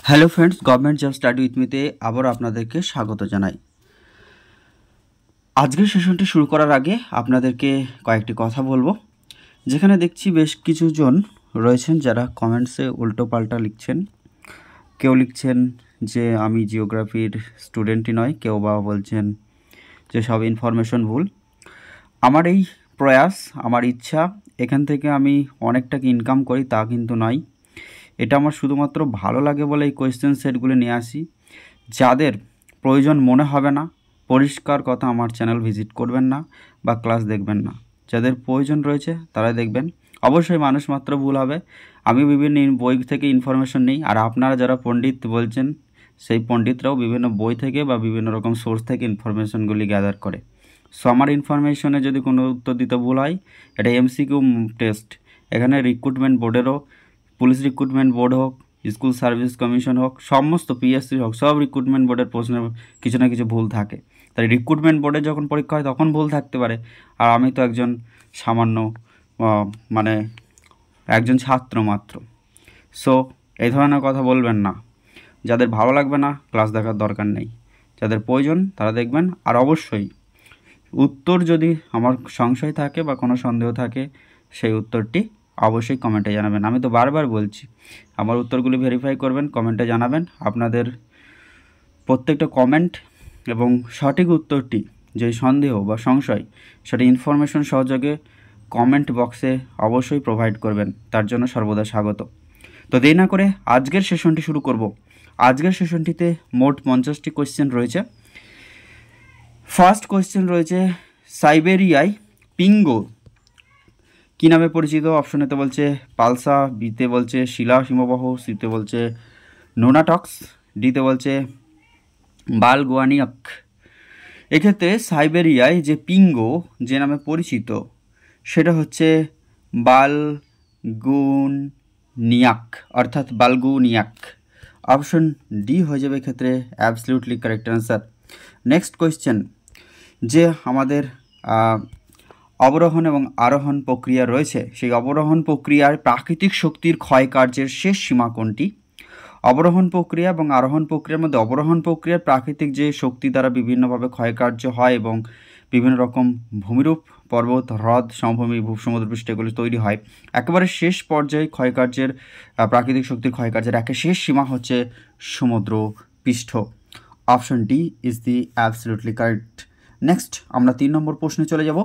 Hello friends, government job study with মিতে আবার আপনাদেরকে স্বাগত জানাই। আজকের সেশনটি শুরু করার আগে আপনাদেরকে কয়েকটি কথা বলবো। যেখানে দেখছি বেশ কিছুজন রয়েছেন যারা কমেন্টসে উল্টো পাল্টা লিখছেন। কেউ লিখছেন যে আমি জিওগ্রাফির স্টুডেন্টই নয়, কেউ বা বলছেন যে সব ইনফরমেশন ভুল। আমার এই প্রয়াস, আমার ইচ্ছা এখান থেকে আমি অনেকটাকে ইনকাম করি তা কিন্তু নয়। এটা আমার শুধুমাত্র ভালো লাগে বলে এই কোয়েশ্চেন সেটগুলো নিয়ে আসি। যাদের প্রয়োজন মনে হবে না, পরিষ্কার কথা, আমার চ্যানেল ভিজিট করবেন না বা ক্লাস দেখবেন না। যাদের প্রয়োজন রয়েছে তারা দেখবেন। অবশ্যই মানুষ মাত্র ভুল হবে। আমি বিভিন্ন বই থেকে ইনফরমেশন নিই, আর আপনারা যারা পণ্ডিত বলছেন সেই পণ্ডিতরাও বিভিন্ন বই থেকে বা বিভিন্ন রকম সোর্স থেকে ইনফরমেশনগুলি গ্যাদার করে। সো আমার ইনফরমেশনে যদি কোনো উত্তর দিতে ভুল হয়, এটা এমসিকিউ টেস্ট। এখানে রিক্রুটমেন্ট বোর্ডেরও, পুলিশ রিক্রুটমেন্ট বোর্ড হোক, স্কুল সার্ভিস কমিশন হোক, সমস্ত পিএসসি হোক, সব রিক্রুটমেন্ট বোর্ডের প্রশ্নে কিছু না কিছু ভুল থাকে। তাই রিক্রুটমেন্ট বোর্ডে যখন পরীক্ষা হয় তখন ভুল থাকতে পারে। আর আমি তো একজন সামান্য মানে একজন ছাত্র মাত্র। সো এই ধরনের কথা বলবেন না। যাদের ভালো লাগবে না ক্লাস দেখার দরকার নেই, যাদের প্রয়োজন তারা দেখবেন। আর অবশ্যই উত্তর যদি আমার সংশয় থাকে বা কোনো সন্দেহ থাকে, সেই উত্তরটি অবশ্যই কমেন্টে জানাবেন। আমি তো বারবার বলছি, আমার উত্তরগুলি ভেরিফাই করবেন, কমেন্টে জানাবেন। আপনাদের প্রত্যেকটা কমেন্ট এবং সঠিক উত্তরটি, যে সন্দেহ বা সংশয়, সেটা ইনফরমেশন সহযোগে কমেন্ট বক্সে অবশ্যই প্রোভাইড করবেন। তার জন্য সর্বদা স্বাগত। তো দেরি না করে আজকের সেশনটি শুরু করব। আজকের সেশনটিতে মোট 50টি কোয়েশ্চেন রয়েছে। ফার্স্ট কোয়েশ্চেন রয়েছে, সাইবেরিয়ায় পিঙ্গো কী নামে পরিচিত? অপশনেতে বলছে পালসা, বিতে বলছে শিলা হিমবাহ, সিতে বলছে নোনাটক্স, ডিতে বলছে বালগুয়ানিয়াক। এক্ষেত্রে সাইবেরিয়ায় যে পিঙ্গো যে নামে পরিচিত সেটা হচ্ছে বালগুনিয়াক, অর্থাৎ বালগুনিয়াক। অপশন ডি হয়ে যাবে এক্ষেত্রে absolutely correct answer. Next question, যে আমাদের অবরোহণ এবং আরোহণ প্রক্রিয়া রয়েছে, সেই অবরোহণ প্রক্রিয়ার প্রাকৃতিক শক্তির ক্ষয় কার্যের শেষ সীমা কোনটি? অবরোহণ প্রক্রিয়া এবং আরোহণ প্রক্রিয়ার মধ্যে অবরোহণ প্রক্রিয়ার প্রাকৃতিক যে শক্তি দ্বারা বিভিন্নভাবে ক্ষয়কার্য হয় এবং বিভিন্ন রকম ভূমিরূপ, পর্বত, হ্রদ, সমভূমি, ভূসমুদ্রপৃষ্ঠ এগুলি তৈরি হয়, একেবারে শেষ পর্যায়ে ক্ষয়কার্যের প্রাকৃতিক শক্তির ক্ষয়কার্যের একে শেষ সীমা হচ্ছে সমুদ্র পৃষ্ঠ। Option D is the absolutely correct. Next আমরা 3 নম্বর প্রশ্নে চলে যাব।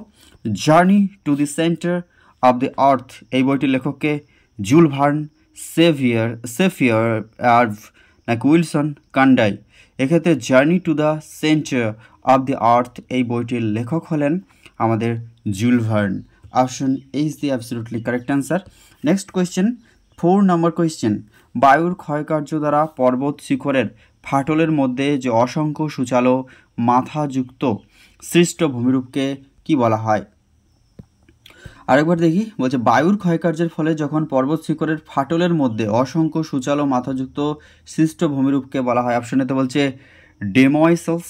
Journey to the centre of the earth এই বইটির লেখককে জুল ভার্ন, সেফিয়ার আর্ভ নাকি উইলসন কান্ডাই? এক্ষেত্রে journey to the centre of the earth এই বইটির লেখক হলেন আমাদের Jules Verne. Option is the absolutely correct answer. Next question, 4 নম্বর কোয়েশ্চেন, বায়ুর ক্ষয়কার্য দ্বারা পর্বত শিখরের ফাটলের মধ্যে যে অসংখ্য সূচালো মাথাযুক্ত সৃষ্ট ভূমিরূপকে কি বলা হয়? আরেকবার দেখি, বলছে বায়ুর ক্ষয়কার্যের ফলে যখন পর্বত শিখরের ফাটলের মধ্যে অসংখ্য সূচালো মাথাযুক্ত সৃষ্ট ভূমিরূপকে বলা হয়। অপশনেতে বলছে ডেময়েসেলস,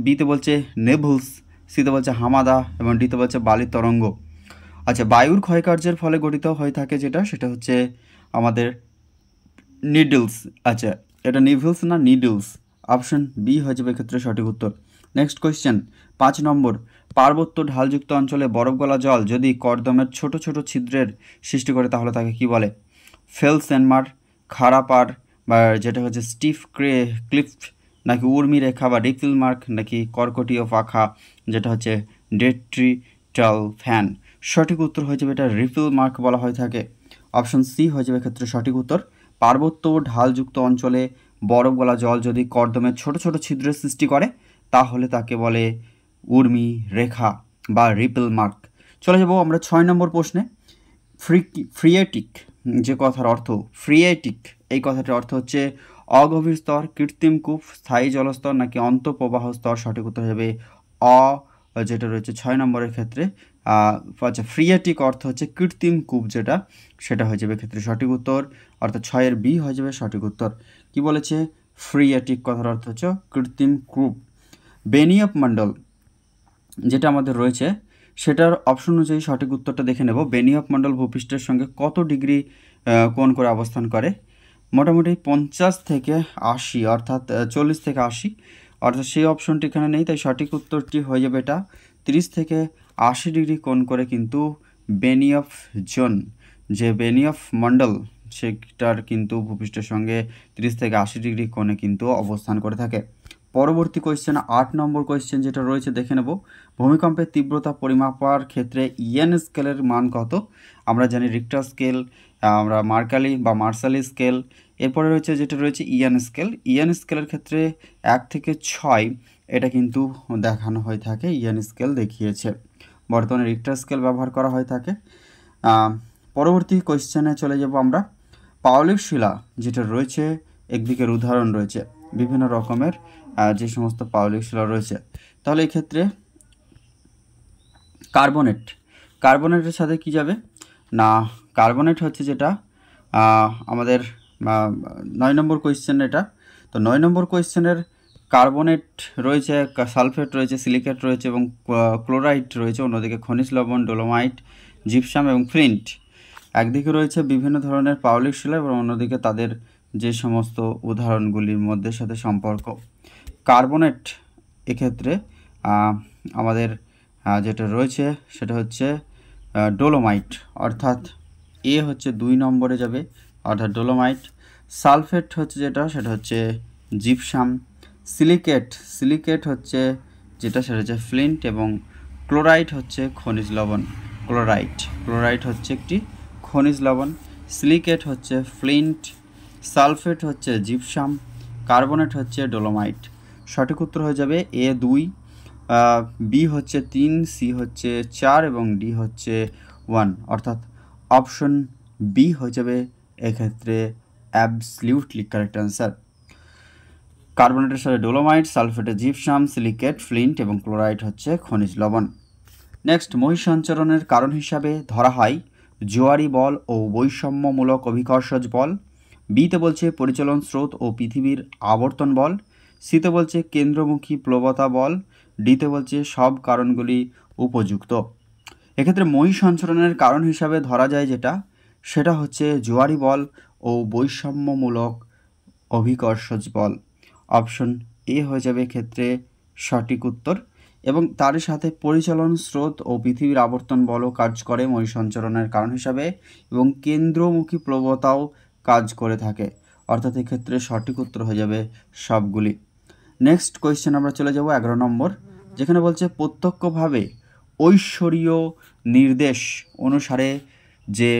বিতে বলছে নেভলস, সিতে বলছে হামাদা এবং ডিতে বলছে বালির তরঙ্গ। আচ্ছা, বায়ুর ক্ষয়কার্যের ফলে গঠিত হয়ে থাকে সেটা হচ্ছে আমাদের নিডলস। আচ্ছা, এটা নিভলস না নিডলস। অপশন বি হয়ে যাবে এক্ষেত্রে সঠিক উত্তর। নেক্সট কোয়েশ্চেন, 5 নম্বর, পার্বত্য ঢালযুক্ত অঞ্চলে বরফ গলা জল যদি কর্দমের ছোট ছোট ছিদ্রের সৃষ্টি করে তাহলে তাকে কি বলে? ফেলসেনমার, খাড়াপার, বা যেটা হচ্ছে স্টিফ ক্লিফ, নাকি উর্মি রেখা বা রিফিল মার্ক, নাকি কর্কটীয় পাখা যেটা হচ্ছে ডেট্রিটাল ফ্যান? সঠিক উত্তর হয়ে যাবে এটা রিফিল মার্ক বলা হয়ে থাকে। অপশন সি হয়ে যাবে ক্ষেত্রে সঠিক উত্তর। পার্বত্য ঢালযুক্ত অঞ্চলে বরফ গলা জল যদি কর্দমের ছোট ছোট ছিদ্রের সৃষ্টি করে তাহলে তাকে বলে উর্মি রেখা বা রিপেল মার্ক। চলে যাব আমরা 6 নম্বর প্রশ্নে। ফ্রিয়েটিক যে কথার অর্থ, ফ্রিয়েটিক এই কথাটার অর্থ হচ্ছে অগভীর স্তর, কৃত্রিম কূপ, স্থায়ী জলস্তর, নাকি অন্তঃপ্রবাহ স্তর? সঠিক উত্তর হবে যেটা রয়েছে 6 নম্বরের ক্ষেত্রে। আচ্ছা, ফ্রিয়েটিক অর্থ হচ্ছে কৃত্রিম কূপ, সেটা হয়ে যাবে ক্ষেত্রে সঠিক উত্তর, অর্থাৎ 6-এর বি হয়ে যাবে সঠিক উত্তর। কি বলেছে? ফ্রিয়েটিক কথার অর্থ হচ্ছে কৃত্রিম কূপ। বেনিয়াপ মণ্ডল যেটা আমাদের রয়েছে সেটার অপশন অনুযায়ী সঠিক উত্তরটা দেখে নেব। বেনিয়াপ মণ্ডল ভূপৃষ্ঠের সঙ্গে কত ডিগ্রি কোণ করে অবস্থান করে? মোটামুটি 50 থেকে 80 অর্থাৎ 40 থেকে 80 অর্থাৎ সেই অপশনটি এখানে নেই, তাই সঠিক উত্তরটি হয়ে যাবে এটা 30 থেকে 80 ডিগ্রি কোণ করে কিন্তু বেনিয়ফ জোন, যে বেনিয়ফ মণ্ডল সেটার কিন্তু ভূপৃষ্ঠের সঙ্গে 30 থেকে 80 ডিগ্রি কোণে কিন্তু অবস্থান করে থাকে। পরবর্তী কোয়েশ্চেন 8 নম্বর কোয়েশ্চেন যেটা রয়েছে দেখে নেব। ভূমিকম্পের তীব্রতা পরিমাপার ক্ষেত্রে ইএন স্কেলের মান কত? আমরা জানি রিক্টার স্কেল, আমরা মার্কালি বা মার্শালি স্কেল, এরপরে রয়েছে যেটা রয়েছে ইএন স্কেল। ইএন স্কেলের ক্ষেত্রে 1 থেকে 6 এটা কিন্তু দেখানো হয়ে থাকে, ইএন স্কেল দেখিয়েছে। বর্তমানে রিক্টার স্কেল ব্যবহার করা হয়ে থাকে। পরবর্তী কোয়েশ্চেনে চলে যাব আমরা। পাললিক শিলা যেটা রয়েছে একদিকের উদাহরণ রয়েছে বিভিন্ন রকমের যে সমস্ত পাললিক শিলা রয়েছে, তাহলে এই ক্ষেত্রে কার্বনেটের সাথে কি যাবে না, কার্বনেট হচ্ছে যেটা আমাদের 9 নম্বর কোয়েশ্চেন এটা। তো 9 নম্বর কোয়েশ্চেনের কার্বনেট রয়েছে, সালফেট রয়েছে, সিলিকেট রয়েছে এবং ক্লোরাইড রয়েছে, অন্যদিকে খনিজ লবণ, ডোলোমাইট, জিপসাম এবং ফ্লিন্ট। একদিকে রয়েছে বিভিন্ন ধরনের পাললিক শিলা এবং অন্যদিকে তাদের যে সমস্ত উদাহরণগুলির মধ্যে সাথে সম্পর্ক। কার্বনেট এক্ষেত্রে আমাদের যেটা রয়েছে সেটা হচ্ছে ডোলোমাইট, অর্থাৎ এ হচ্ছে 2 নম্বরে যাবে, অর্থাৎ ডোলোমাইট। সালফেট হচ্ছে যেটা সেটা হচ্ছে জিপসাম। সিলিকেট হচ্ছে যেটা সেটা হচ্ছে ফ্লিন্ট এবং ক্লোরাইড হচ্ছে খনিজ লবণ। ক্লোরাইড হচ্ছে একটি খনিজ লবণ, সিলিকেট হচ্ছে ফ্লিন্ট, সালফেট হচ্ছে জিপসাম, কার্বনেট হচ্ছে ডোলোমাইট। সঠিক উত্তর হয়ে যাবে এ 2, বি হচ্ছে 3, সি হচ্ছে 4 এবং ডি হচ্ছে 1, অর্থাৎ অপশন বি হয়ে যাবে এক্ষেত্রে অ্যাবসলিউটলি কারেক্ট অ্যান্সার। কার্বনেটের সাথে ডোলোমাইট, সালফেটে জিপসাম, সিলিকেট, ফ্লিন্ট এবং ক্লোরাইড হচ্ছে খনিজ লবণ। নেক্সট, মহাসঞ্চারণের কারণ হিসাবে ধরা হয় জোয়ারি বল ও বৈষম্যমূলক অভিকর্ষজ বল। বিতে বলছে পরিচলন স্রোত ও পৃথিবীর আবর্তন বল। সিতে বলছে কেন্দ্রমুখী প্লবতা বল। ডিতে বলছে সব কারণগুলি উপযুক্ত। এক্ষেত্রে মহাসঞ্চারণের কারণ হিসাবে ধরা যায় যেটা সেটা হচ্ছে জোয়ারি বল ও বৈষম্যমূলক অভিকর্ষজ বল। অপশন এ হয়ে যাবে ক্ষেত্রে সঠিক উত্তর। এবং তার সাথে পরিচালন স্রোত ও পৃথিবীর আবর্তন বলও কাজ করে মহাসঞ্চারণের কারণ হিসাবে, এবং কেন্দ্রমুখী প্রবণতাও কাজ করে থাকে, অর্থাৎ এক্ষেত্রে সঠিক উত্তর হয়ে যাবে সবগুলি। নেক্সট কোয়েশ্চেন আমরা চলে যাব 11 নম্বর, যেখানে বলছে প্রত্যক্ষভাবে ঐশ্বরীয় নির্দেশ অনুসারে যে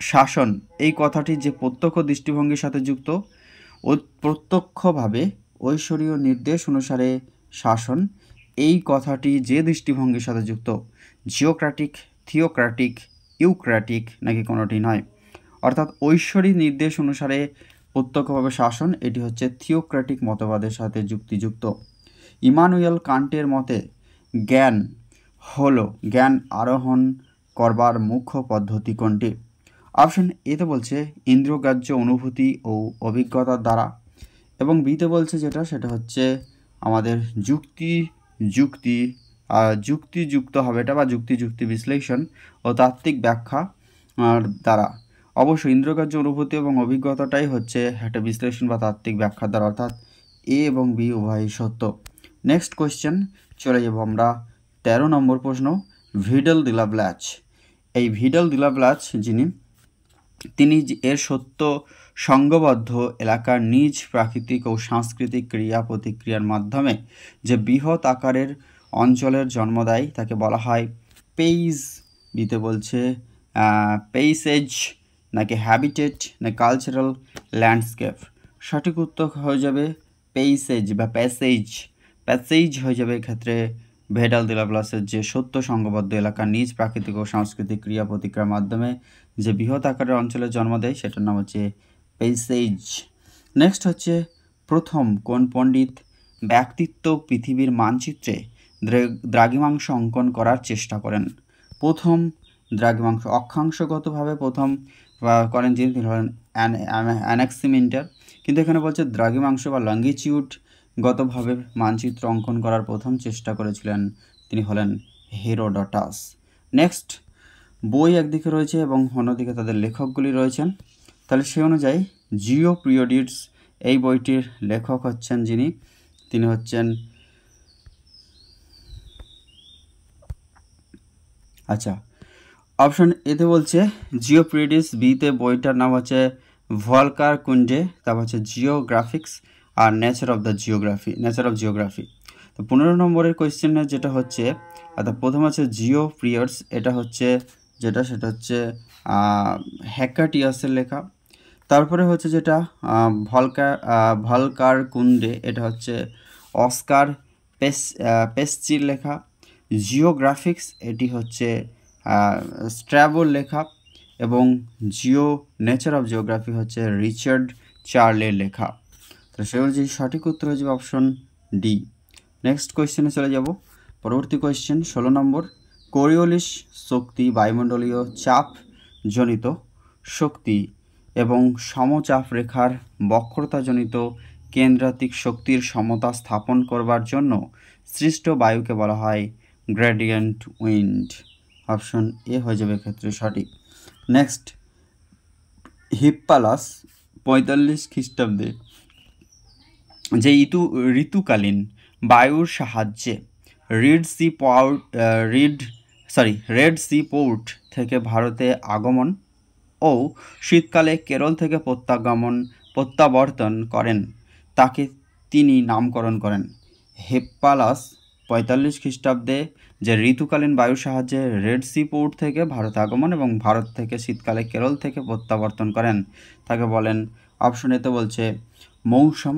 শাসন, এই কথাটি যে প্রত্যক্ষ দৃষ্টিভঙ্গির সাথে যুক্ত। প্রত্যক্ষভাবে ঐশ্বরীয় নির্দেশ অনুসারে শাসন, এই কথাটি যে দৃষ্টিভঙ্গির সাথে যুক্ত, জিওক্র্যাটিক, থিওক্র্যাটিক, ইউক্র্যাটিক নাকি কোনোটি নয়। অর্থাৎ ঐশ্বরিক নির্দেশ অনুসারে প্রত্যক্ষভাবে শাসন, এটি হচ্ছে থিওক্র্যাটিক মতবাদের সাথে যুক্তিযুক্ত। ইমানুয়েল কান্টের মতে জ্ঞান হলো জ্ঞান আরোহণ করবার মুখ্য পদ্ধতি কোনটি? অপশন এতে বলছে ইন্দ্রিয়গ্রাহ্য অনুভূতি ও অভিজ্ঞতার দ্বারা, এবং বিতে বলছে যেটা সেটা হচ্ছে আমাদের যুক্তিযুক্ত হবে এটা, বা যুক্তি বিশ্লেষণ ও তাত্ত্বিক ব্যাখ্যা দ্বারা। অবশ্যই ইন্দ্রিয়গ্রাহ্য অনুভূতি এবং অভিজ্ঞতাটাই হচ্ছে একটা বিশ্লেষণ বা তাত্ত্বিক ব্যাখ্যার দ্বারা, অর্থাৎ এ এবং বি উভয়ই সত্য। নেক্সট কোয়েশ্চেন চলে যাব আমরা 13 নম্বর প্রশ্ন। ভিডাল দি লা ব্লাচ, এই ভিডাল দি লা ব্লাচ তিনি এর সত্য সংঘবদ্ধ এলাকার নিজ প্রাকৃতিক ও সাংস্কৃতিক ক্রিয়া প্রতিক্রিয়ার মাধ্যমে যে বৃহৎ আকারের অঞ্চলের জন্ম দেয় তাকে বলা হয় পেইজ। দিতে বলছে পেইসেজ নাকি হ্যাবিটেট না কালচারাল ল্যান্ডস্কেপ। সঠিক উত্তর হয়ে যাবে পেইসেজ বা প্যাসেজ হয়ে যাবে এক্ষেত্রে ভিডাল দি লা ব্লাচের যে সত্য সংঘবদ্ধ এলাকার নিজ প্রাকৃতিক ও সাংস্কৃতিক ক্রিয়া প্রতিক্রিয়ার মাধ্যমে যে বৃহৎ আকারের অঞ্চলের জন্ম দেয় সেটার নাম হচ্ছে পেইসেজ। নেক্সট হচ্ছে প্রথম কোন পণ্ডিত ব্যক্তিত্ব পৃথিবীর মানচিত্রে দ্রাঘিমাংশ অঙ্কন করার চেষ্টা করেন? প্রথম দ্রাঘিমাংশ অক্ষাংশগতভাবে প্রথম করেন যিনি, তিনি হলেন অ্যানাক্সিমিন্ডার। কিন্তু এখানে বলছে দ্রাঘিমাংশ বা লঙ্গিটিউড গতভাবে মানচিত্র অঙ্কন করার প্রথম চেষ্টা করেছিলেন, তিনি হলেন হেরোডটাস। নেক্সট, বই একদিকে রয়েছে এবং অন্যদিকে তাদের লেখকগুলি রয়েছেন, তাহলে সেই অনুযায়ী জিওপিরিয়ডিস এই বইটির লেখক হচ্ছেন যিনি, তিনি হচ্ছেন আচ্ছা অপশন এতে বলছে জিওপিরিয়ডিস, বিতে বইটার নাম হচ্ছে ভলকার কুন্ডে, তারপর হচ্ছে জিওগ্রাফিক্স আর নেচার অফ জিওগ্রাফি। তো 15 নম্বরের কোয়েশ্চেনে যেটা হচ্ছে অর্থাৎ প্রথম হচ্ছে জিওপিরিয়ডস, এটা হচ্ছে সেটা হচ্ছে হেকাটিয়াসের লেখা। তারপরে হচ্ছে যেটা ভলকার কুন্ডে, এটা হচ্ছে অস্কার পেসচির লেখা। জিওগ্রাফিক্স এটি হচ্ছে স্ট্র্যাবোর লেখা, এবং নেচার অফ জিওগ্রাফি হচ্ছে রিচার্ড চার্লের লেখা। তো সেগুলো যে সঠিক উত্তর হয়ে যাবে অপশন ডি। নেক্সট কোয়েশ্চেনে চলে যাব। পরবর্তী কোয়েশ্চেন 16 নম্বর, কোরিওলিস শক্তি বায়ুমণ্ডলীয় চাপ জনিত শক্তি এবং সমচাপ রেখার বক্রতাজনিত কেন্দ্রাতিক শক্তির সমতা স্থাপন করবার জন্য সৃষ্ট বায়ুকে বলা হয় গ্রেডিয়েন্ট উইন্ড। অপশন এ হয়ে যাবে ক্ষেত্রে সঠিক। নেক্সট, হিপ্পালাস 45 খ্রিস্টাব্দে যে ঋতুকালীন বায়ুর সাহায্যে রেড সি পোর্ট থেকে ভারতে আগমন ও শীতকালে কেরল থেকে প্রত্যাবর্তন করেন তাকে তিনি নামকরণ করেন। হিপ্পালাস 45 খ্রিস্টাব্দে যে ঋতুকালীন বায়ুর সাহায্যে রেড সি পোর্ট থেকে ভারতে আগমন এবং ভারত থেকে শীতকালে কেরল থেকে প্রত্যাবর্তন করেন তাকে বলেন, অপশন এতে বলছে মৌসুম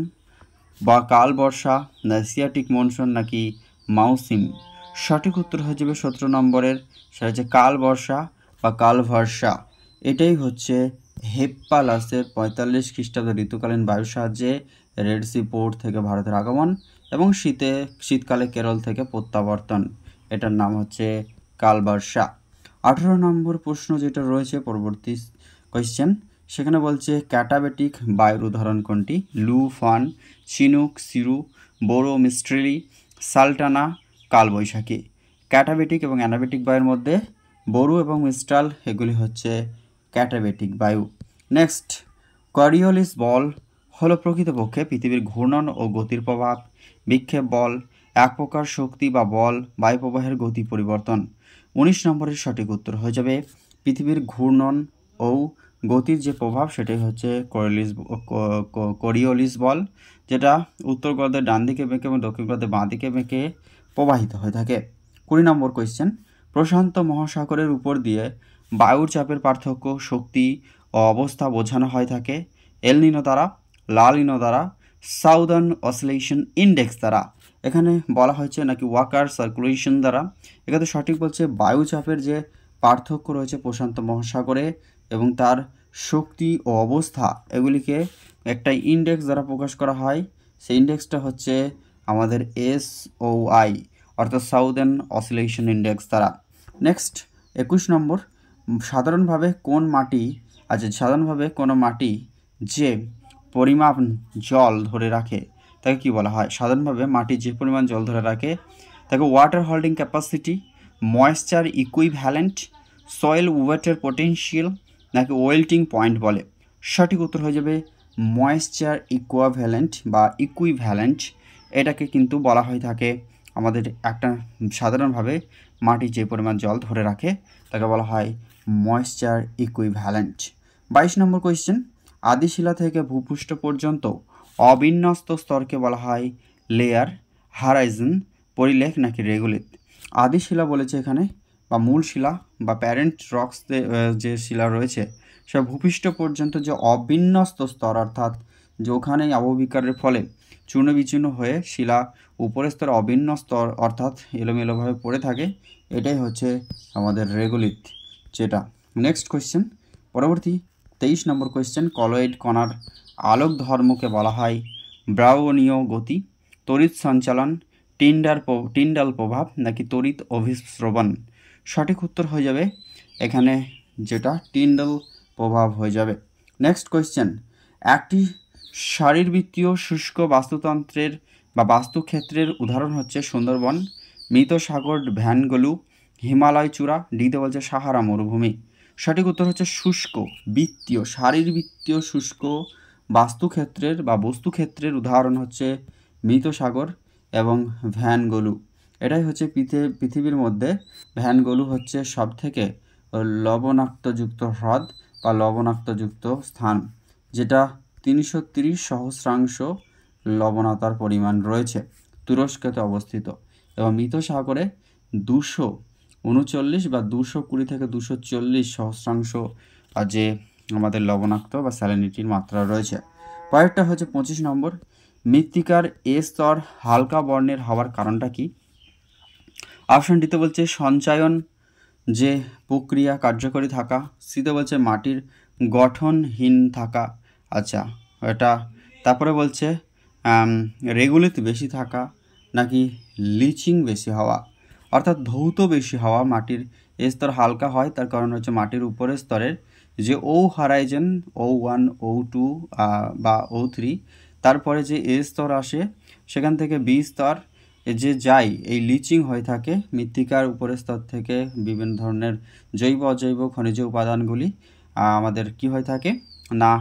বা কালবর্ষা, এশিয়াটিক মনসুন নাকি মৌসুম। সঠিক উত্তর হয়ে যাবে 17 নম্বরের, সেটা হচ্ছে কালবর্ষা বা কালভার্ষা। এটাই হচ্ছে হিপ্পালাসের 45 খ্রিস্টাব্দে ঋতুকালীন বায়ুর সাহায্যে রেড সি পোর্ট থেকে ভারতের আগমন এবং শীতকালে কেরল থেকে প্রত্যাবর্তন, এটার নাম হচ্ছে কালবর্ষা। 18 নম্বর প্রশ্ন যেটা রয়েছে পরবর্তী কোয়েশ্চেন, সেখানে বলছে ক্যাটাবেটিক বায়ুর উদাহরণ কোনটি? লু, ফান, চিনুক, সিরু, বোরো, মিস্ট্রেলি, সালটানা, কালবৈশাখী। ক্যাটাবেটিক এবং অ্যানাবেটিক বায়ুর মধ্যে বোরো এবং মিস্ট্রাল এগুলি হচ্ছে ক্যাটাবেটিক বায়ু। নেক্সট, করিওলিস বল হলো প্রকৃতপক্ষে পৃথিবীর ঘূর্ণন ও গতির প্রভাব। বিক্ষেপ বল এক প্রকার শক্তি বা বল বায়ুপ্রবাহের গতি পরিবর্তন। 19 নম্বরের সঠিক উত্তর হয়ে যাবে পৃথিবীর ঘূর্ণন ও গতির যে প্রভাব সেটাই হচ্ছে করিওলিস বল, যেটা উত্তর গোলার্ধের ডান দিকে বেঁকে এবং দক্ষিণ গোলার্ধের বাঁ দিকে বেঁকে প্রবাহিত হয়ে থাকে। 20 নম্বর কোয়েশ্চেন, প্রশান্ত মহাসাগরের উপর দিয়ে বায়ুর চাপের পার্থক্য, শক্তি ও অবস্থা বোঝানো হয় থাকে এল নিনো দ্বারা, লা নিনো দ্বারা, সাউদার্ন অসিলেশন ইন্ডেক্স দ্বারা। এখানে বলা হয়েছে নাকি ওয়াকার সার্কুলেশন দ্বারা। এখানে সঠিক বলছে বায়ুচাপের যে পার্থক্য রয়েছে প্রশান্ত মহাসাগরে এবং তার শক্তি ও অবস্থা এগুলিকে একটা ইন্ডেক্স দ্বারা প্রকাশ করা হয়, সেই ইন্ডেক্সটা হচ্ছে আমাদের SOI অর্থাৎ সাউদার্ন অসিলেশন ইন্ডেক্স দ্বারা। নেক্সট 21 নম্বর, সাধারণভাবে কোনো মাটি যে পরিমাণ জল ধরে রাখে তাকে কি বলা হয়? সাধারণভাবে মাটি যে পরিমাণ জল ধরে রাখে তাকে water holding capacity, moisture equivalent, soil ওয়েটের পোটেনশিয়াল নাকি ওয়েল্টিং পয়েন্ট বলে। সঠিক উত্তর হয়ে যাবে ময়েশ্চার ইকুইভ্যালেন্ট। এটাকে কিন্তু বলা হয়ে থাকে আমাদের একটা সাধারণভাবে মাটি যে পরিমাণ জল ধরে রাখে তাকে বলা হয় ময়েশ্চার ইকুইভ্যালেন্ট। 22 নম্বর কোয়েশ্চেন, আদিশিলা থেকে ভূপৃষ্ঠ পর্যন্ত অবিন্যস্ত স্তরকে বলা হয় লেয়ার, হারাইজন, পরিলেখ নাকি রেগুলিত। আদিশিলা বলেছে এখানে, বা মূল শিলা বা প্যারেন্ট রক্স যে শিলা রয়েছে সে ভূপৃষ্ঠ পর্যন্ত যে অবিন্যস্ত স্তর, অর্থাৎ যে ওখানেই আবহবিকারের ফলে চূর্ণ বিচূর্ণ হয়ে শিলা উপরের স্তরে অভিন্ন স্তর অর্থাৎ এলোমেলোভাবে পড়ে থাকে, এটাই হচ্ছে আমাদের রেগুলিত যেটা। নেক্সট কোয়েশ্চেন, পরবর্তী 23 নম্বর কোয়েশ্চেন, কলয়েড কণার আলোক ধর্মকে বলা হয় ব্রাউনীয় গতি, তড়িৎ সঞ্চালন, টিন্ডাল প্রভাব নাকি তড়িৎ অভিস্রবণ। সঠিক উত্তর হয়ে যাবে এখানে যেটা টিন্ডাল প্রভাব হয়ে যাবে। নেক্সট কোয়েশ্চেন, একটি শারীরবৃত্তীয় শুষ্ক বাস্তুতন্ত্রের বা বাস্তুক্ষেত্রের উদাহরণ হচ্ছে সুন্দরবন, মৃত সাগর ভ্যানগলু, হিমালয় চূড়া, ডিতে বলছে সাহারা মরুভূমি। সঠিক উত্তর হচ্ছে শারীরবৃত্তীয় শুষ্ক বাস্তুক্ষেত্রের বা বস্তুক্ষেত্রের উদাহরণ হচ্ছে মৃত সাগর এবং ভ্যানগলু। এটাই হচ্ছে পৃথিবীর মধ্যে ভ্যানগলু হচ্ছে সবথেকে লবণাক্তযুক্ত হ্রদ বা লবণাক্তযুক্ত স্থান, যেটা 330 সহস্রাংশ লবণতার পরিমাণ রয়েছে, তুরস্কতে অবস্থিত। এবং মৃত সাগরে 239 বা 220 থেকে 240 সহস্রাংশ যে আমাদের লবণাক্ত বা স্যালিনিটির মাত্রা রয়েছে। পরেরটা হচ্ছে 25 নম্বর, মৃত্তিকার এ স্তর হালকা বর্ণের হওয়ার কারণটা কি? অপশন ডিতে বলছে সঞ্চায়ন যে প্রক্রিয়া কার্যকরী থাকা, সিতে বলছে মাটির গঠনহীন থাকা, আচ্ছা এটা, তারপরে বলছে রেগুলেট বেশি থাকা নাকি লিচিং বেশি হওয়া, অর্থাৎ ধৌত বেশি হওয়া। মাটির স্তর হালকা হয় তার কারণ হচ্ছে মাটির উপরের স্তরের যে হরাইজেন O1 O2 বা O3, তারপরে যে স্তর আসে সেখান থেকে বি স্তর যে যায়, এই লিচিং হয়ে থাকে। মৃত্তিকার উপরের স্তর থেকে বিভিন্ন ধরনের জৈব অজৈব খনিজ উপাদানগুলি আমাদের কি হয়ে থাকে না,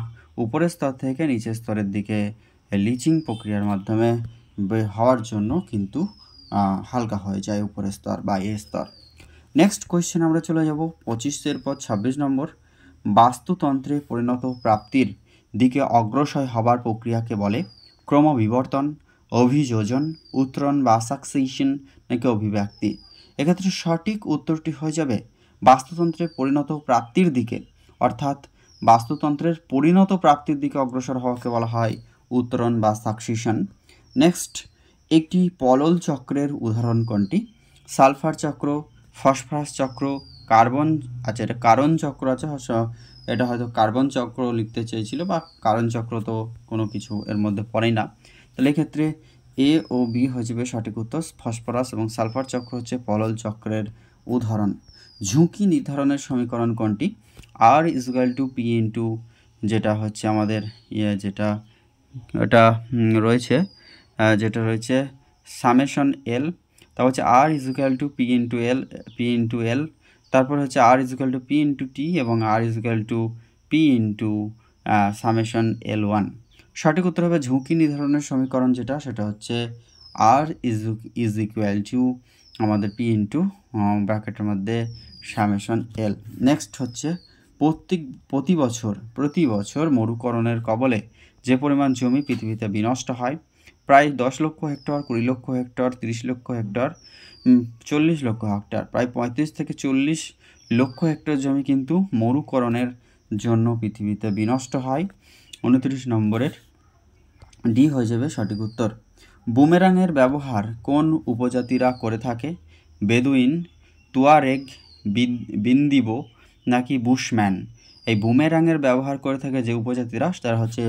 উপরের স্তর থেকে নিচের স্তরের দিকে লিচিং প্রক্রিয়ার মাধ্যমে হওয়ার জন্য কিন্তু হালকা হয়ে যায় উপরের স্তর বা এ স্তর। নেক্সট কোয়েশ্চেন আমরা চলে যাব 25-এর পর 26 নম্বর, বাস্তুতন্ত্রে পরিণত প্রাপ্তির দিকে অগ্রসর হবার প্রক্রিয়াকে বলে ক্রমবিবর্তন, অভিযোজন, উত্তরণ বা সাকসেশন নাকি অভিব্যক্তি। এক্ষেত্রে সঠিক উত্তরটি হয়ে যাবে বাস্তুতন্ত্রের পরিণত প্রাপ্তির দিকে, অর্থাৎ বাস্তুতন্ত্রের পরিণত প্রাপ্তির দিকে অগ্রসর হওয়াকে বলা হয় উত্তরণ বা সাকসেশন। নেক্সট, একটি পলল চক্রের উদাহরণ কোনটি? সালফার চক্র, ফসফরাস চক্র, কার্বন, আচ্ছা এটা কারণ চক্র আছে, এটা হয়তো কার্বন চক্র লিখতে চেয়েছিল, বা কারণ চক্র তো কোনো কিছু এর মধ্যে পড়েই না, তাহলে এক্ষেত্রে এ ও বি হয়ে যাবে সঠিক উত্তর। ফসফরাস এবং সালফার চক্র হচ্ছে পলল চক্রের উদাহরণ। ঝুঁকি নির্ধারণের সমীকরণ কোনটি? R=P ইন্টু যেটা হচ্ছে আমাদের যেটা এটা রয়েছে, যেটা রয়েছে সামেশন এল, তা হচ্ছে R=P ইন্টু এল, তারপর হচ্ছে R=P ইন্টু টি এবং R=P ইন্টু সামেশন L1। সঠিক উত্তর হবে ঝুঁকি নির্ধারণের সমীকরণ যেটা, সেটা হচ্ছে R=, আমাদের P ইন্টু ব্র্যাকেটের মধ্যে সামেশন এল। নেক্সট হচ্ছে প্রতি বছর মরুকরণের কবলে যে পরিমাণ জমি পৃথিবীতে বিনষ্ট হয়, প্রায় 10 লক্ষ হেক্টর, 20 লক্ষ হেক্টর, 30 লক্ষ হেক্টর, 40 লক্ষ হেক্টর, প্রায় 35 থেকে 40 লক্ষ হেক্টর জমি কিন্তু মরুকরণের জন্য পৃথিবীতে বিনষ্ট হয়। 29 নম্বরের ডি হয়ে যাবে সঠিক উত্তর। বুমেরাংয়ের ব্যবহার কোন উপজাতিরা করে থাকে? বেদুইন, তুয়ারেগ, বিন্দিবো নাকি বুশম্যান? এই বুমেরাংয়ের ব্যবহার করে থাকে যে উপজাতিরা, তারা হচ্ছে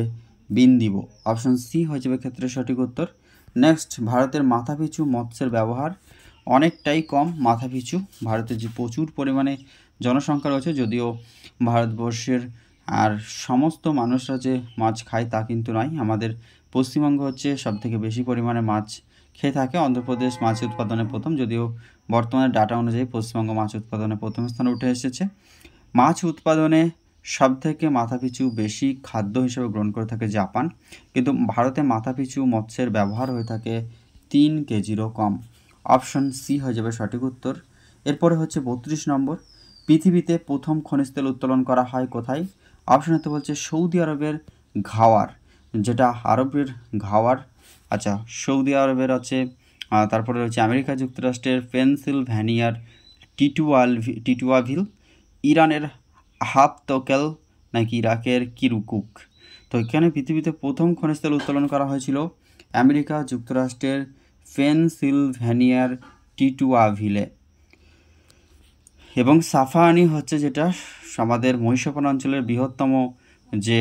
বিন্দিবো। অপশন সি হয়ে যাবে ক্ষেত্রে সঠিক উত্তর। নেক্সট, ভারতের মাথাপিছু মৎস্যের ব্যবহার অনেকটাই কম। মাথাপিছু ভারতের যে প্রচুর পরিমাণে জনসংখ্যা রয়েছে, যদিও ভারতবর্ষের আর সমস্ত মানুষরা যে মাছ খায় তা কিন্তু নয়, আমাদের পশ্চিমবঙ্গ হচ্ছে সবথেকে বেশি পরিমাণে মাছ খেয়ে থাকে। অন্ধ্রপ্রদেশ মাছ উৎপাদনে প্রথম, যদিও বর্তমানে ডাটা অনুযায়ী পশ্চিমবঙ্গ মাছ উৎপাদনে প্রথম স্থানে উঠে এসেছে। মাছ উৎপাদনে সবথেকে মাথাপিছু বেশি খাদ্য হিসেবে গ্রহণ করে থাকে জাপান, কিন্তু ভারতে মাথাপিছু মৎস্যের ব্যবহার হয়ে থাকে 3 কেজিরও কম। অপশন সি হয়ে যাবে সঠিক উত্তর। এরপরে হচ্ছে 32 নম্বর, পৃথিবীতে প্রথম খনিজ তেল উত্তোলন করা হয় কোথায়? অপশনেতে বলছে সৌদি আরবের ঘাওয়ার, যেটা আরবের ঘাওয়ার, আচ্ছা সৌদি আরবের আছে, তারপরে রয়েছে আমেরিকা যুক্তরাষ্ট্রের পেনসিলভ্যানিয়ার টিটুয়াভিল, ইরানের হাফতোকেল নাকি ইরাকের কিরকুক? তো এখানে পৃথিবীতে প্রথম খনিজ তেল উত্তোলন করা হয়েছিল আমেরিকা যুক্তরাষ্ট্রের পেনসিলভ্যানিয়ার টিটুয়াভিলে। এবং সাফাহানি হচ্ছে যেটা আমাদের মহিষাপন অঞ্চলের বৃহত্তম যে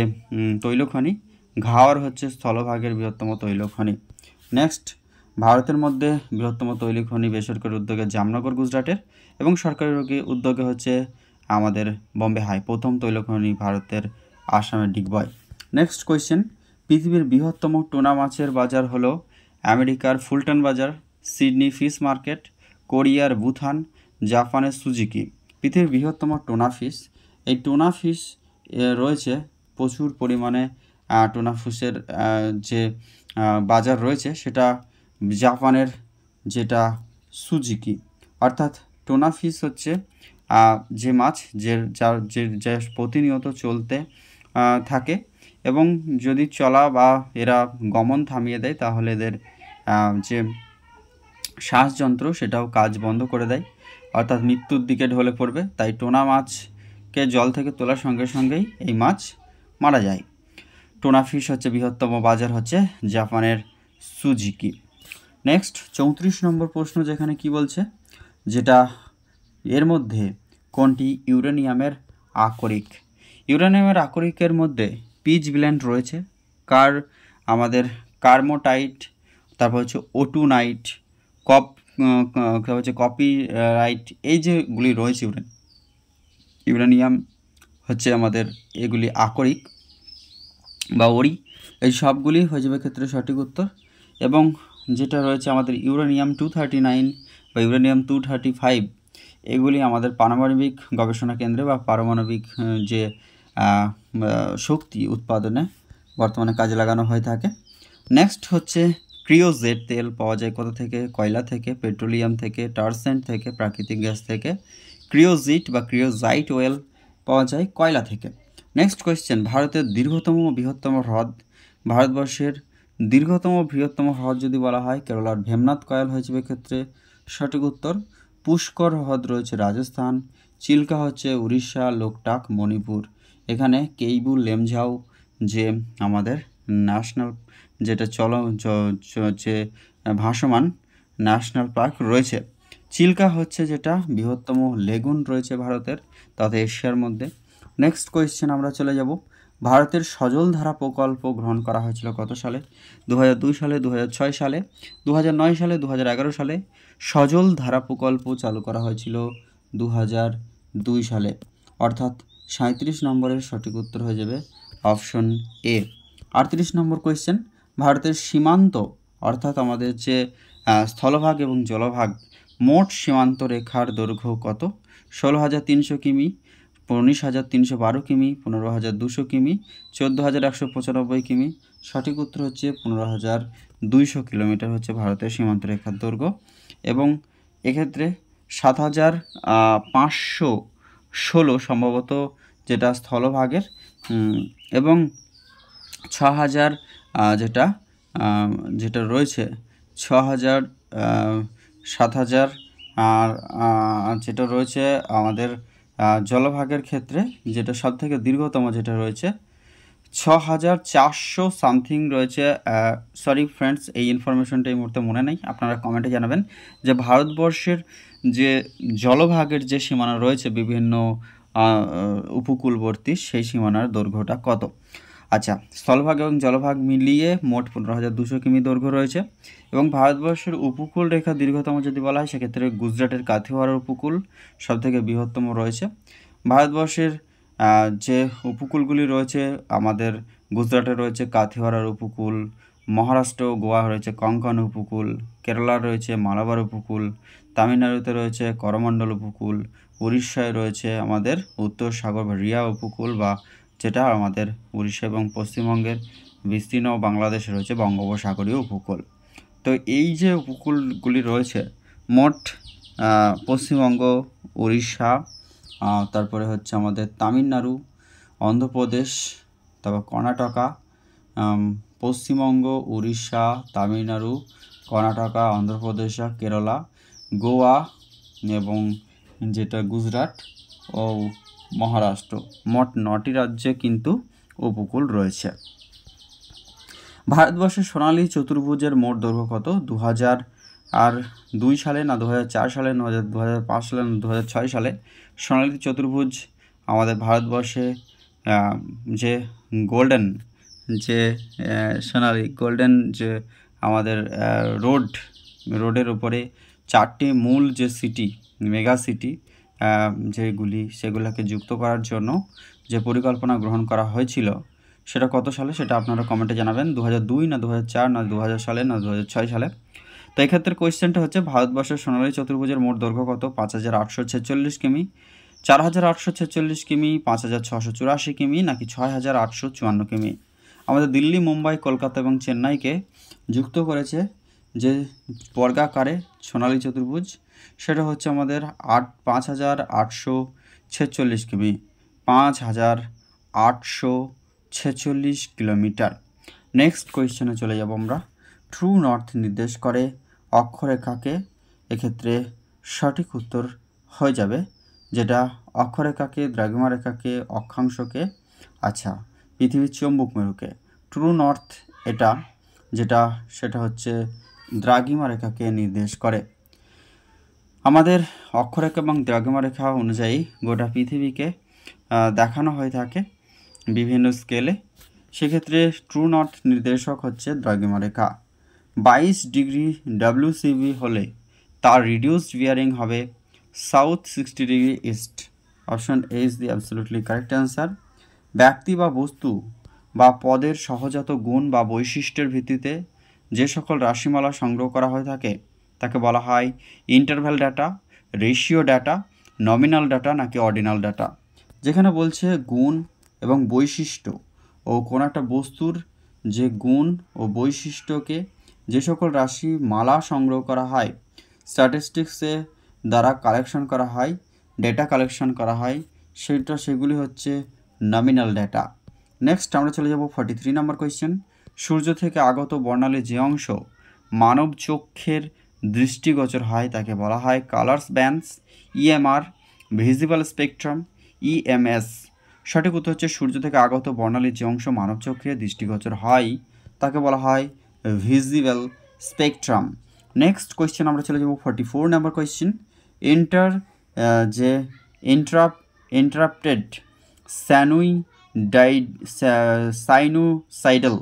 তৈলখনি, ঘাওয়ার হচ্ছে স্থলভাগের বৃহত্তম তৈলখনি। নেক্সট, ভারতের মধ্যে বৃহত্তম তৈলখনি বেসরকারি উদ্যোগে জামনগর গুজরাটের, এবং সরকারি উদ্যোগে হচ্ছে আমাদের বম্বে হাই। প্রথম তৈলখনি ভারতের আসামের ডিগবয়। নেক্সট কোয়েশ্চেন, পৃথিবীর বৃহত্তম টুনা মাছের বাজার হলো আমেরিকার ফুলটন বাজার, সিডনি ফিশ মার্কেট, কোরিয়ার বুথান, জাপানের সুজুকি। পৃথিবীর বৃহত্তম টোনা ফিশ, এই টোনা ফিশ রয়েছে প্রচুর পরিমাণে টুনা ফিশের যে বাজার রয়েছে সেটা জাপানের যেটা সুজুকি, অর্থাৎ টুনা ফিশ হচ্ছে যে মাছ যে প্রতিনিয়ত চলতে থাকে এবং যদি চলা বা এরা গমন থামিয়ে দেয় তাহলে এদের যে শ্বাসযন্ত্র সেটাও কাজ বন্ধ করে দেয়, অর্থাৎ মৃত্যুর দিকে ঢলে পড়বে। তাই টোনা মাছকে জল থেকে তোলার সঙ্গে সঙ্গেই এই মাছ মারা যায়। টোনা ফিশ হচ্ছে বৃহত্তম বাজার হচ্ছে জাপানের সুজুকি। নেক্সট 34 নম্বর প্রশ্ন, যেখানে কি বলছে, যেটা এর মধ্যে কোনটি ইউরেনিয়ামের আকরিক? ইউরেনিয়ামের আকরিকের মধ্যে পিচ ব্লেন্ড রয়েছে, আমাদের কার্মোটাইট, তারপর হচ্ছে ওটুনাইট, কপিরাইট, এই যেগুলি রয়েছে ইউরেনিয়াম হচ্ছে আমাদের এগুলি আকরিক বা ওরি, এই সবগুলি হয়ে যাবে ক্ষেত্রে সঠিক উত্তর। এবং যেটা রয়েছে আমাদের ইউরেনিয়াম 239 বা ইউরেনিয়াম 235, এগুলি আমাদের পারমাণবিক গবেষণা কেন্দ্রে বা পারমাণবিক যে শক্তি উৎপাদনে বর্তমানে কাজে লাগানো হয়ে থাকে। নেক্সট হচ্ছে ক্রিওজেট তেল পাওয়া যায় কোথা থেকে? কয়লা থেকে, পেট্রোলিয়াম থেকে, টারসেন্ট থেকে, প্রাকৃতিক গ্যাস থেকে। ক্রিওজিট বা ক্রিওজাইট অয়েল পাওয়া যায় কয়লা থেকে। নেক্সট কোয়েশ্চেন, ভারতের দীর্ঘতম ও বৃহত্তম হ্রদ? ভারতবর্ষের দীর্ঘতম বৃহত্তম হ্রদ যদি বলা হয় কেরালার ভেমনাথ কয়াল হয়ে যাবে ক্ষেত্রে সঠিক উত্তর। পুষ্কর হ্রদ রয়েছে রাজস্থান, চিল্কা হচ্ছে উড়িষ্যা, লোকটাক মণিপুর। এখানে কেইবু লেমঝাও যে আমাদের ন্যাশনাল যেটা যে ভাসমান ন্যাশনাল পার্ক রয়েছে। চিল্কা হচ্ছে যেটা বৃহত্তম লেগুন রয়েছে ভারতের তথা এশিয়ার মধ্যে। নেক্সট কোয়েশ্চেন আমরা চলে যাব, ভারতের সজল ধারা প্রকল্প গ্রহণ করা হয়েছিল কত সালে? 2002 সালে, 2006 সালে, 2009 সালে, 2011 সালে। সজল ধারা প্রকল্প চালু করা হয়েছিল 2002 সালে, অর্থাৎ 37 নম্বরের সঠিক উত্তর হয়ে যাবে অপশন এ। 38 নম্বর কোয়েশ্চেন, ভারতের সীমান্ত অর্থাৎ আমাদের যে স্থলভাগ এবং জলভাগ মোট সীমান্ত রেখার দৈর্ঘ্য কত? 16,300 কিমি, 19,312 কিমি, 15,200 কিমি, 14,195 কিমি। সঠিক উত্তর হচ্ছে 15,200 কিলোমিটার হচ্ছে ভারতের সীমান্ত রেখার দৈর্ঘ্য। এবং এক্ষেত্রে 7,516 সম্ভবত যেটা স্থলভাগের, এবং 6,000 যেটা রয়েছে 6,000, 7,000 আর যেটা রয়েছে আমাদের জলভাগের ক্ষেত্রে যেটা সবথেকে দীর্ঘতম যেটা রয়েছে 6,400 সামথিং রয়েছে। সরি ফ্রেন্ডস, এই ইনফরমেশনটা এই মুহূর্তে মনে নেই, আপনারা কমেন্টে জানাবেন যে ভারতবর্ষের যে জলভাগের যে সীমানা রয়েছে বিভিন্ন উপকূলবর্তী সেই সীমানার দৈর্ঘ্যটা কত। আচ্ছা, স্থলভাগ এবং জলভাগ মিলিয়ে মোট 15,200 কিমি দৈর্ঘ্য রয়েছে। এবং ভারতবর্ষের উপকূল রেখা দীর্ঘতম যদি বলা হয় সেক্ষেত্রে গুজরাটের কাথিওয়াড় উপকূল সবথেকে বৃহত্তম রয়েছে। ভারতবর্ষের যে উপকূলগুলি রয়েছে আমাদের গুজরাটে রয়েছে কাথিওয়াড় উপকূল, মহারাষ্ট্র গোয়া রয়েছে কঙ্কন উপকূল, কেরালা রয়েছে মালাবার উপকূল, তামিলনাড়ুতে রয়েছে করমণ্ডল উপকূল, উড়িষ্যায় রয়েছে আমাদের উত্তর সাগর বা রিয়া উপকূল বা যেটা আমাদের উড়িষ্যা এবং পশ্চিমবঙ্গের বিস্তীর্ণ বাংলাদেশে রয়েছে বঙ্গোপসাগরীয় উপকূল। তো এই যে উপকূলগুলি রয়েছে মোট পশ্চিমবঙ্গ, উড়িষ্যা, তারপরে হচ্ছে আমাদের তামিলনাড়ু, অন্ধ্রপ্রদেশ, তারপর কর্ণাটকা, পশ্চিমবঙ্গ, উড়িষ্যা, তামিলনাড়ু, কর্ণাটকা, অন্ধ্রপ্রদেশ, কেরালা, গোয়া এবং যেটা গুজরাট ও মহারাষ্ট্র, মোট 9টি রাজ্যে কিন্তু উপকূল রয়েছে। ভারতবর্ষের সোনালী চতুর্ভুজের মোট দৈর্ঘ্য কত? 2002 সালে না 2004 সালে না 2005 সালে না 2006 সালে সোনালী চতুর্ভুজ আমাদের ভারতবর্ষে যে গোল্ডেন যে সোনালী গোল্ডেন যে আমাদের রোডের উপরে 4টি মূল যে সিটি মেগা সিটি যেগুলি সেগুলোকে যুক্ত করার জন্য যে পরিকল্পনা গ্রহণ করা হয়েছিল সেটা কত সালে, সেটা আপনারা কমেন্টে জানাবেন। 2002 না 2004 না 2000 সালে না 2006 সালে। তো এক্ষেত্রে কোয়েশ্চেনটা হচ্ছে ভারতবর্ষের সোনালী চতুর্ভুজের মোট দৈর্ঘ্য কত? 5,846 কিমি, 4,846 কিমি, 5,684 কিমি নাকি 6,854 কিমি? আমাদের দিল্লি, মুম্বাই, কলকাতা এবং চেন্নাইকে যুক্ত করেছে যে বর্গাকারে সোনালী চতুর্ভুজ, সেটা হচ্ছে আমাদের 5,846 কিমি, 5,846 কিলোমিটার। নেক্সট কোয়েশ্চেনে চলে যাব আমরা। ট্রু নর্থ নির্দেশ করে অক্ষরেখাকে, এক্ষেত্রে সঠিক উত্তর হয়ে যাবে যেটা অক্ষরেখাকে, দ্রাঘিমা রেখাকে, অক্ষাংশকে, আচ্ছা পৃথিবীর চৌম্বক মেরুকে। ট্রু নর্থ এটা যেটা সেটা হচ্ছে দ্রাঘিমা রেখাকে নির্দেশ করে। আমাদের অক্ষরেখা এবং দ্রাঘিমা রেখা অনুযায়ী গোটা পৃথিবীকে দেখানো হয়ে থাকে বিভিন্ন স্কেলে। সেক্ষেত্রে ট্রু নর্থ নির্দেশক হচ্ছে দ্রাঘিমা রেখা। 22 ডিগ্রি WCB হলে তার রিডিউসড বিয়ারিং হবে south 60 degree east. Option A is the absolutely correct answer. ব্যক্তি বা বস্তু বা পদের সহজাত গুণ বা বৈশিষ্ট্যের ভিত্তিতে যে সকল রাশিমালা সংগ্রহ করা হয়ে থাকে তাকে বলা হয় interval data, ratio data, nominal data নাকি অর্ডিনাল ডাটা। যেখানে বলছে গুণ এবং বৈশিষ্ট্য ও কোনো একটা বস্তুর যে গুণ ও বৈশিষ্ট্যকে যে সকল রাশি মালা সংগ্রহ করা হয়, স্ট্যাটিস্টিক্সে দ্বারা কালেকশন করা হয়, ডেটা কালেকশন করা হয়, সেগুলি হচ্ছে নমিনাল ডেটা। নেক্সট আমরা চলে যাব 43 নম্বর কোয়েশ্চেন। সূর্য থেকে আগত বর্ণালীর যে অংশ মানব চক্ষের দৃষ্টিগোচর হয় তাকে বলা হয় colours bands, EMR, visible spectrum, EMS। সঠিক উত্তর হচ্ছে সূর্য থেকে আগত বর্ণালীর যে অংশ মানব চক্ষে দৃষ্টিগোচর হয় তাকে বলা হয় ভিজিবল স্পেকট্রাম। নেক্সট কোয়েশ্চেন আমরা চলে যাব 44 নম্বর কোয়েশ্চেন। ইন্টারাপ্টেড সাইনুসাইডাল,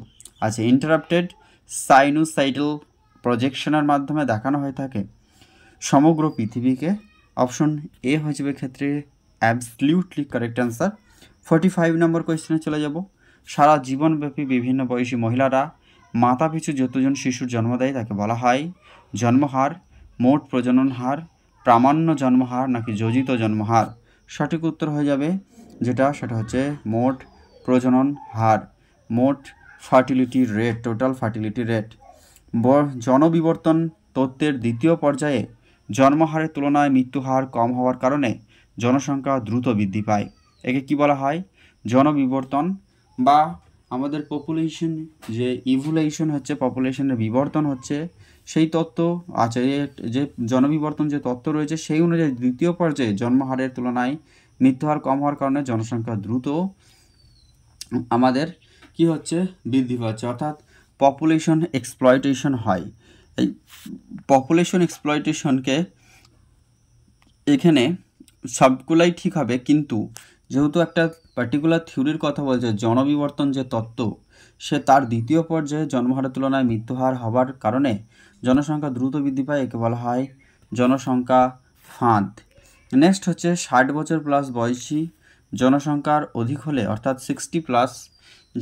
আচ্ছা ইন্টারাপ্টেড সাইনুসাইডাল প্রজেকশনের মাধ্যমে দেখানো হয়ে থাকে সমগ্র পৃথিবীকে। অপশন এ হয়ে যাবে ক্ষেত্রে অ্যাবসলিউটলি কারেক্ট অ্যান্সার। 45 নম্বর কোয়েশ্চেনে চলে যাব। সারা জীবনব্যাপী বিভিন্ন বয়সী মহিলারা মাথাপিছু যতজন শিশুর জন্ম দেয় তাকে বলা হয় জন্মহার, মোট প্রজনন হার, প্রামাণ্য জন্মহার নাকি যোজিত জন্মহার। সঠিক উত্তর হয়ে যাবে সেটা হচ্ছে মোট প্রজনন হার, মোট fertility rate, total fertility rate. জনবিবর্তন তত্ত্বের দ্বিতীয় পর্যায়ে জন্মহারের তুলনায় মৃত্যুহার কম হওয়ার কারণে জনসংখ্যা দ্রুত বৃদ্ধি পায়। একে কি বলা হয়? জনবিবর্তন বা আমাদের পপুলেশন যে ইভলিউশন হচ্ছে, পপুলেশনের বিবর্তন হচ্ছে, সেই তত্ত্ব আছে যে জনবিবর্তন যে তত্ত্ব রয়েছে সেই অনুযায়ী দ্বিতীয় পর্যায়ে জন্মহারের তুলনায় মৃত্যুহার কম হওয়ার কারণে জনসংখ্যা দ্রুত আমাদের কি হচ্ছে বৃদ্ধি পাচ্ছে, অর্থাৎ পপুলেশন এক্সপ্লয়টেশন হয়। এই পপুলেশন এক্সপ্লয়টেশনকে এখানে সবগুলাই ঠিক হবে, কিন্তু যেহেতু একটা পার্টিকুলার থিওরির কথা বলছে জনবিবর্তন যে তত্ত্ব, সে তার দ্বিতীয় পর্যায়ে জন্মহারের তুলনায় মৃত্যুহার হওয়ার কারণে জনসংখ্যা দ্রুত বৃদ্ধি পায়, একে বলা হয় জনসংখ্যা ফাঁদ। নেক্সট হচ্ছে 60 বছর প্লাস বয়সী জনসংখ্যার অধিক হলে, অর্থাৎ 60+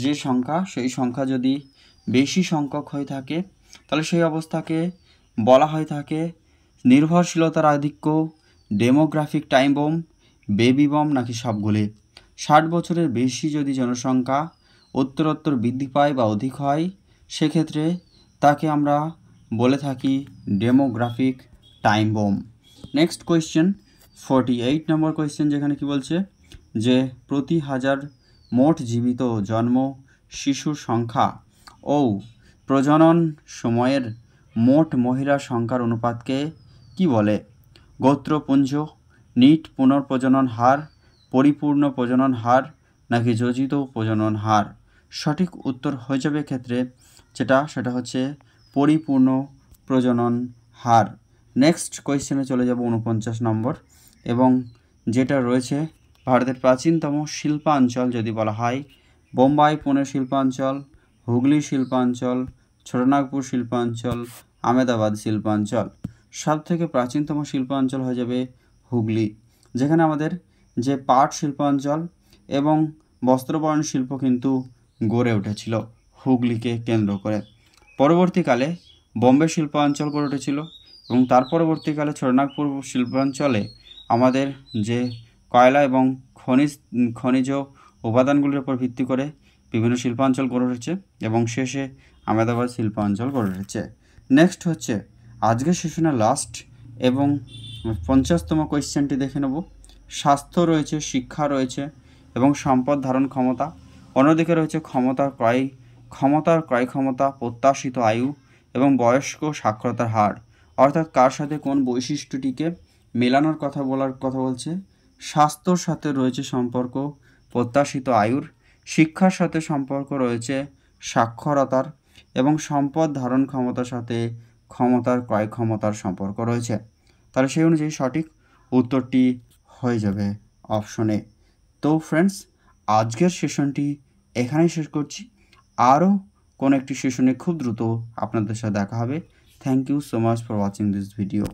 যে সংখ্যা, সেই সংখ্যা যদি বেশি সংখ্যক হয়ে থাকে তাহলে সেই অবস্থাকে বলা হয়ে থাকে নির্ভরশীলতার আধিক্য, demographic time bomb, baby boom নাকি সবগুলি। 60 বছরের বেশি যদি জনসংখ্যা উত্তরোত্তর বৃদ্ধি পায় বা অধিক হয়, সেক্ষেত্রে তাকে আমরা বলে থাকি demographic time bomb. Next question 48 নম্বর কোয়েশ্চেন, যেখানে কি বলছে যে প্রতি হাজার মোট জীবিত জন্ম শিশুর সংখ্যা ও প্রজনন সময়ের মোট মহিলা সংখ্যার অনুপাতকে কি বলে? গোত্রপুঞ্জ, নিট পুনর্প্রজনন হার, পরিপূর্ণ প্রজনন হার নাকি যোজিত প্রজনন হার। সঠিক উত্তর হয়ে যাবে ক্ষেত্রে সেটা হচ্ছে পরিপূর্ণ প্রজনন হার। নেক্সট কোয়েশ্চেনে চলে যাব 49 নম্বর, এবং যেটা রয়েছে ভারতের প্রাচীনতম শিল্পাঞ্চল যদি বলা হয় বোম্বাই পুনে শিল্পাঞ্চল, হুগলি শিল্পাঞ্চল, ছোটনাগপুর শিল্পাঞ্চল, আহমেদাবাদ শিল্পাঞ্চল। সব থেকে প্রাচীনতম শিল্পাঞ্চল হয়ে যাবে হুগলি, যেখানে আমাদের যে পাট শিল্পাঞ্চল এবং বস্ত্রবয়ন শিল্প কিন্তু গড়ে উঠেছিল হুগলিকে কেন্দ্র করে। পরবর্তীকালে বোম্বে শিল্পাঞ্চল গড়ে উঠেছিল এবং তার পরবর্তীকালে ছোটনাগপুর শিল্পাঞ্চলে আমাদের যে কয়লা এবং খনিজ উপাদানগুলির উপর ভিত্তি করে বিভিন্ন শিল্পাঞ্চল গড়ে উঠেছে এবং শেষে আহমেদাবাদ শিল্পাঞ্চল গড়ে উঠেছে। নেক্সট হচ্ছে আজকের সেশনের লাস্ট এবং 50তম কোয়েশ্চেনটি দেখে নেব। স্বাস্থ্য রয়েছে, শিক্ষা রয়েছে এবং সম্পদ ধারণ ক্ষমতা, অন্যদিকে রয়েছে ক্ষমতার ক্রয় ক্ষমতা, প্রত্যাশিত আয়ু এবং বয়স্ক সাক্ষরতার হার। অর্থাৎ কার সাথে কোন বৈশিষ্ট্যটিকে মেলানোর কথা বলছে। স্বাস্থ্যর সাথে রয়েছে সম্পর্ক প্রত্যাশিত আয়ুর, শিক্ষার সাথে সম্পর্ক রয়েছে সাক্ষরতার এবং সম্পদ ধারণ ক্ষমতার সাথে ক্ষমতার ক্রয় ক্ষমতার সম্পর্ক রয়েছে। তাহলে সেই অনুযায়ী সঠিক উত্তরটি হয়ে যাবে অপশনে। তো ফ্রেন্ডস, আজকের সেশনটি এখানেই শেষ করছি। আরও কোনো একটি সেশনে খুব দ্রুত আপনাদের সাথে দেখা হবে। Thank you so much for watching this video.